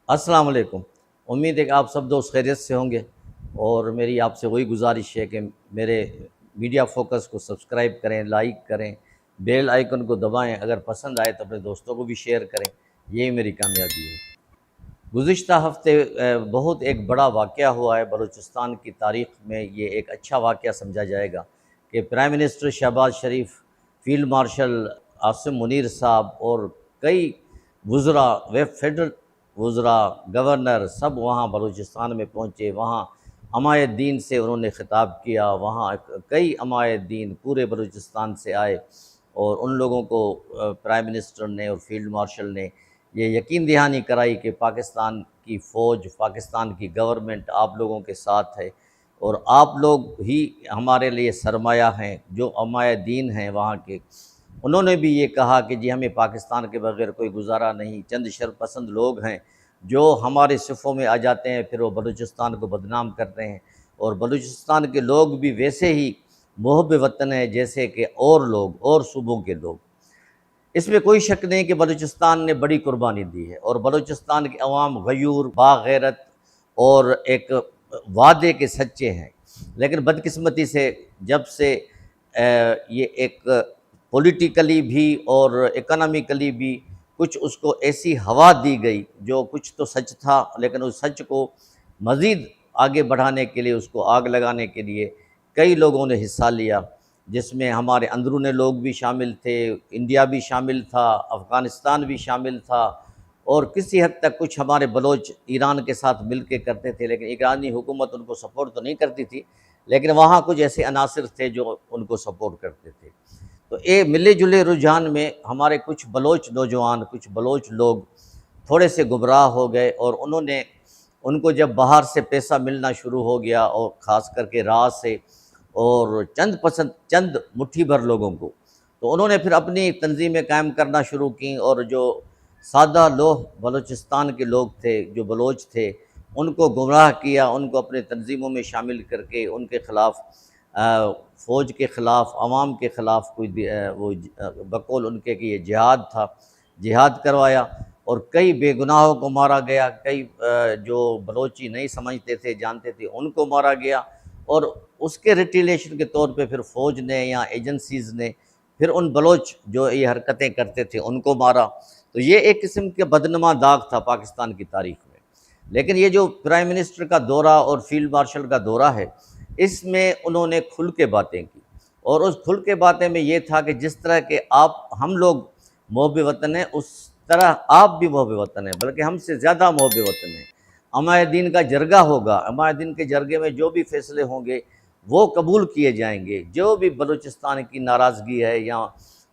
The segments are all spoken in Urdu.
السلام علیکم۔ امید ہے کہ آپ سب دوست خیریت سے ہوں گے، اور میری آپ سے وہی گزارش ہے کہ میرے میڈیا فوکس کو سبسکرائب کریں، لائک کریں، بیل آئیکن کو دبائیں، اگر پسند آئے تو اپنے دوستوں کو بھی شیئر کریں، یہی میری کامیابی ہے۔ گزشتہ ہفتے بہت ایک بڑا واقعہ ہوا ہے بلوچستان کی تاریخ میں۔ یہ ایک اچھا واقعہ سمجھا جائے گا کہ پرائم منسٹر شہباز شریف، فیلڈ مارشل عاصم منیر صاحب اور کئی وزراء، فیڈرل وزراء، گورنر، سب وہاں بلوچستان میں پہنچے۔ وہاں عمائے دین سے انہوں نے خطاب کیا، وہاں کئی عمائے دین پورے بلوچستان سے آئے، اور ان لوگوں کو پرائم منسٹر نے اور فیلڈ مارشل نے یہ یقین دہانی کرائی کہ پاکستان کی فوج، پاکستان کی گورنمنٹ آپ لوگوں کے ساتھ ہے، اور آپ لوگ ہی ہمارے لیے سرمایہ ہیں۔ جو عمائے دین ہیں وہاں کے، انہوں نے بھی یہ کہا کہ جی ہمیں پاکستان کے بغیر کوئی گزارا نہیں۔ چند شرپسند لوگ ہیں جو ہمارے صفوں میں آ جاتے ہیں، پھر وہ بلوچستان کو بدنام کرتے ہیں، اور بلوچستان کے لوگ بھی ویسے ہی محب وطن ہیں جیسے کہ اور لوگ، اور صوبوں کے لوگ۔ اس میں کوئی شک نہیں کہ بلوچستان نے بڑی قربانی دی ہے، اور بلوچستان کے عوام غیور، باغیرت اور ایک وعدے کے سچے ہیں۔ لیکن بدقسمتی سے جب سے یہ ایک پولیٹیکلی بھی اور اکنامکلی بھی کچھ اس کو ایسی ہوا دی گئی، جو کچھ تو سچ تھا لیکن اس سچ کو مزید آگے بڑھانے کے لیے، اس کو آگ لگانے کے لیے کئی لوگوں نے حصہ لیا، جس میں ہمارے اندرون لوگ بھی شامل تھے، انڈیا بھی شامل تھا، افغانستان بھی شامل تھا، اور کسی حد تک کچھ ہمارے بلوچ ایران کے ساتھ مل کے کرتے تھے، لیکن ایرانی حکومت ان کو سپورٹ تو نہیں کرتی تھی، لیکن وہاں کچھ ایسے عناصر تھے جو ان کو سپورٹ کرتے تھے۔ تو ملے جلے رجحان میں ہمارے کچھ بلوچ نوجوان، کچھ بلوچ لوگ تھوڑے سے گمراہ ہو گئے، اور ان کو جب باہر سے پیسہ ملنا شروع ہو گیا، اور خاص کر کے راہ سے، اور چند مٹھی بھر لوگوں کو، تو انہوں نے پھر اپنی تنظیمیں قائم کرنا شروع کیں، اور جو سادہ لوہ بلوچستان کے لوگ تھے، جو بلوچ تھے، ان کو گمراہ کیا، ان کو اپنے تنظیموں میں شامل کر کے ان کے خلاف، فوج کے خلاف، عوام کے خلاف وہ بقول ان کے کہ یہ جہاد تھا، جہاد کروایا، اور کئی بے گناہوں کو مارا گیا، کئی جو بلوچی نہیں سمجھتے تھے، جانتے تھے، ان کو مارا گیا، اور اس کے ریٹیلیشن کے طور پہ پھر فوج نے یا ایجنسیز نے پھر ان بلوچ جو یہ حرکتیں کرتے تھے ان کو مارا۔ تو یہ ایک قسم کے بدنما داغ تھا پاکستان کی تاریخ میں۔ لیکن یہ جو پرائم منسٹر کا دورہ اور فیلڈ مارشل کا دورہ ہے، اس میں انہوں نے کھل کے باتیں کی، اور اس کھل کے باتیں میں یہ تھا کہ جس طرح کہ ہم لوگ محب وطن ہیں، اس طرح آپ بھی محب وطن ہیں، بلکہ ہم سے زیادہ محب وطن ہیں۔ عمائے دین کا جرگہ ہوگا، عمائے دین کے جرگے میں جو بھی فیصلے ہوں گے وہ قبول کیے جائیں گے، جو بھی بلوچستان کی ناراضگی ہے، یا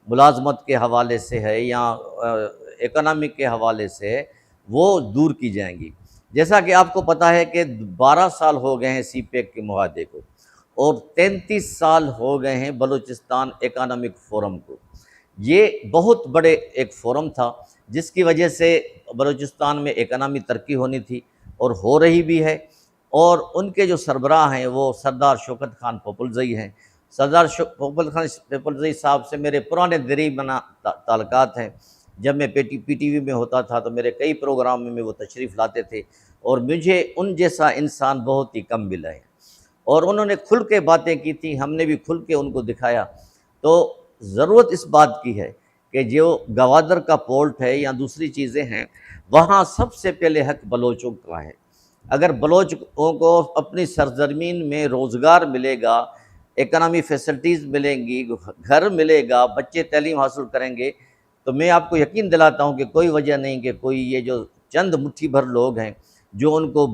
ملازمت کے حوالے سے ہے، یا اکنامک کے حوالے سے ہے، وہ دور کی جائیں گی۔ جیسا کہ آپ کو پتہ ہے کہ 12 سال ہو گئے ہیں سی پیک کے معاہدے کو، اور 33 سال ہو گئے ہیں بلوچستان اکنامک فورم کو۔ یہ بہت بڑے ایک فورم تھا، جس کی وجہ سے بلوچستان میں اکنامی ترقی ہونی تھی، اور ہو رہی بھی ہے، اور ان کے جو سربراہ ہیں وہ سردار شوکت خان پوپلزئی ہیں۔ سردار شوکت خان پوپلزئی صاحب سے میرے پرانے قریبانہ تعلقات ہیں۔ جب میں پی ٹی وی میں ہوتا تھا تو میرے کئی پروگراموں میں وہ تشریف لاتے تھے، اور مجھے ان جیسا انسان بہت ہی کم ملا ہے، اور انہوں نے کھل کے باتیں کی تھیں، ہم نے بھی کھل کے ان کو دکھایا۔ تو ضرورت اس بات کی ہے کہ جو گوادر کا پورٹ ہے یا دوسری چیزیں ہیں، وہاں سب سے پہلے حق بلوچوں کا ہے۔ اگر بلوچوں کو اپنی سرزمین میں روزگار ملے گا، اکنامی فیسلٹیز ملیں گی، گھر ملے گا، بچے تعلیم حاصل کریں گے، تو میں آپ کو یقین دلاتا ہوں کہ کوئی وجہ نہیں کہ کوئی یہ جو چند مٹھی بھر لوگ ہیں جو ان کو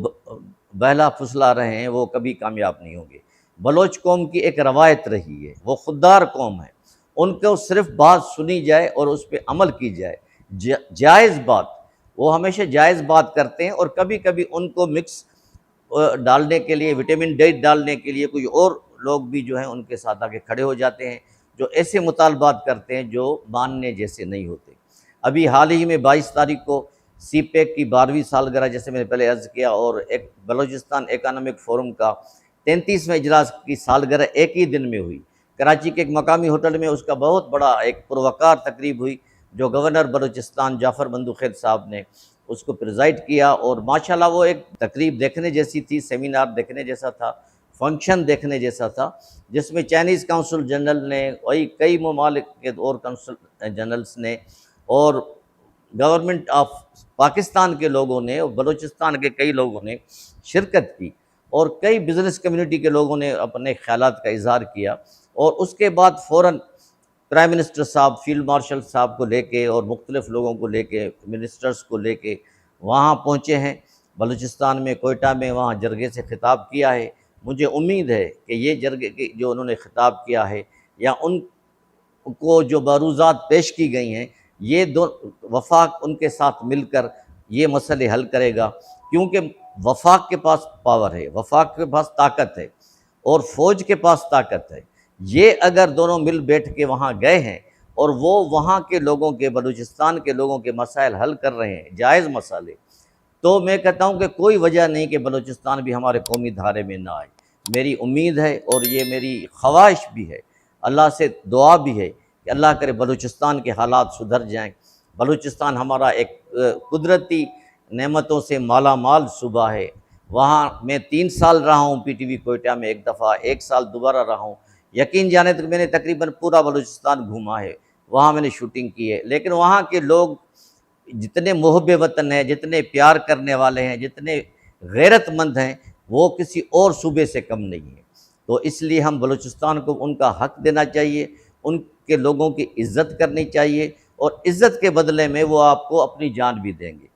بہلا پھسلا رہے ہیں، وہ کبھی کامیاب نہیں ہوں گے۔ بلوچ قوم کی ایک روایت رہی ہے، وہ خوددار قوم ہے، ان کو صرف بات سنی جائے اور اس پہ عمل کی جائے، جائز بات، وہ ہمیشہ جائز بات کرتے ہیں، اور کبھی کبھی ان کو مکس ڈالنے کے لیے، وٹامن ڈی ڈالنے کے لیے کوئی اور لوگ بھی جو ہیں ان کے ساتھ آ کے کھڑے ہو جاتے ہیں، جو ایسے مطالبات کرتے ہیں جو ماننے جیسے نہیں ہوتے۔ ابھی حال ہی میں 22 تاریخ کو سی پیک کی 12ویں سالگرہ، جیسے میں نے پہلے عرض کیا، اور ایک بلوچستان اکنامک فورم کا 33ویں اجلاس کی سالگرہ ایک ہی دن میں ہوئی۔ کراچی کے ایک مقامی ہوٹل میں اس کا بہت بڑا ایک پروقار تقریب ہوئی، جو گورنر بلوچستان جعفر بندوخیل صاحب نے اس کو پریزائڈ کیا، اور ماشاءاللہ وہ ایک تقریب دیکھنے جیسی تھی، سیمینار دیکھنے جیسا تھا، فنکشن دیکھنے جیسا تھا، جس میں چائنیز کونسل جنرل نے، وہی کئی ممالک کے اور کونسل جنرلز نے، اور گورنمنٹ آف پاکستان کے لوگوں نے، اور بلوچستان کے کئی لوگوں نے شرکت کی، اور کئی بزنس کمیونٹی کے لوگوں نے اپنے خیالات کا اظہار کیا، اور اس کے بعد فوراً پرائم منسٹر صاحب فیلڈ مارشل صاحب کو لے کے اور مختلف لوگوں کو لے کے، منسٹرز کو لے کے وہاں پہنچے ہیں بلوچستان میں، کوئٹہ میں، وہاں جرگے سے خطاب کیا ہے۔ مجھے امید ہے کہ یہ جرگے کے جو انہوں نے خطاب کیا ہے، یا ان کو جو معروضات پیش کی گئی ہیں، یہ وفاق ان کے ساتھ مل کر یہ مسئلے حل کرے گا، کیونکہ وفاق کے پاس پاور ہے، وفاق کے پاس طاقت ہے، اور فوج کے پاس طاقت ہے۔ یہ اگر دونوں مل بیٹھ کے وہاں گئے ہیں، اور وہ وہاں کے لوگوں کے، بلوچستان کے لوگوں کے مسائل حل کر رہے ہیں، جائز مسئلے، تو میں کہتا ہوں کہ کوئی وجہ نہیں کہ بلوچستان بھی ہمارے قومی دھارے میں نہ آئے۔ میری امید ہے، اور یہ میری خواہش بھی ہے، اللہ سے دعا بھی ہے کہ اللہ کرے بلوچستان کے حالات سدھر جائیں۔ بلوچستان ہمارا ایک قدرتی نعمتوں سے مالا مال صوبہ ہے۔ وہاں میں 3 سال رہا ہوں پی ٹی وی کوئٹہ میں، ایک دفعہ 1 سال دوبارہ رہا ہوں۔ یقین جانے تک میں نے تقریباً پورا بلوچستان گھوما ہے، وہاں میں نے شوٹنگ کی ہے، لیکن وہاں کے لوگ جتنے محب وطن ہیں، جتنے پیار کرنے والے ہیں، جتنے غیرت مند ہیں، وہ کسی اور صوبے سے کم نہیں ہیں۔ تو اس لیے ہم بلوچستان کو ان کا حق دینا چاہیے، ان کے لوگوں کی عزت کرنی چاہیے، اور عزت کے بدلے میں وہ آپ کو اپنی جان بھی دیں گے۔